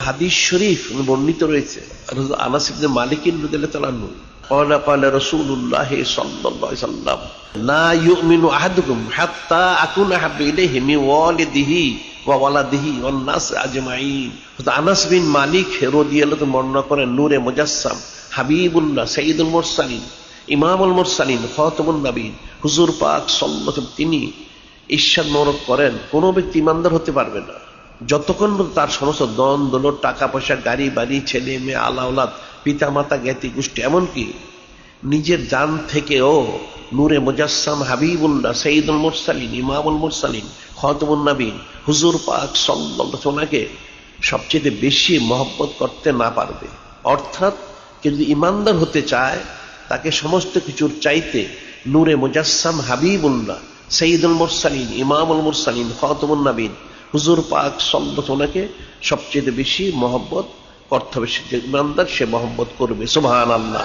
হাদিস শরীফ বর্ণিত রয়েছে আনাস ইবনে মালিক রাদিয়াল্লাহু তাআলা আনহু قال قال رسول الله صلى الله عليه وسلم لا يؤمن احدكم حتى اكون احب اليه من والده وولده والناس اجمعين। আনাস বিন মালিক রাদিয়াল্লাহু তাআলা বর্ণনা করেন নূরে মুজাসসাম হাবিবুল্লাহ সাইয়্যিদুল মুরসালিন ইমামুল মুরসালিন খাতামুন নবীন হুজুর পাক সাল্লাল্লাহু আলাইহি ওয়াসাল্লাম তিনি ইরশাদ মোবারক করেন কোন ব্যক্তি ইমানদার হতে পারবে না যতক্ষণ তার সমস্ত দন দৌলত টাকা পয়সা গাড়ি বাড়ি ছেলে মেয়ে আলাওলাদ পিতা মাতা জ্ঞাতি গোষ্ঠী এমনকি নিজের জান থেকেও নূরে মুজাসসাম হাবিবুল্লাহ সাইয়্যিদুল মুরসালিন ইমামুল মুরসালিন খাতামুন নবীন হুজুর পাক সাল্লাল্লাহু আলাইহি ওয়াসাল্লামকে সবচেয়ে বেশি মহব্বত করতে না পারবে। অর্থাৎ কেউ যদি ইমানদার হতে চায় তাকে সমস্ত কিছুর চাইতে নূরে মুজাসসাম হাবিবুল্লাহ সাইয়্যিদুল মুরসালিন ইমামুল মুরসালিন খাতামুন নবীন হুজুর পাক সাল্লাল্লাহু আলাইহি ওয়াসাল্লামকে সবচেয়ে বেশি মহব্বত করতে হবে। সে ইমানদার সে মহব্বত করবে। সুবহানাল্লাহ।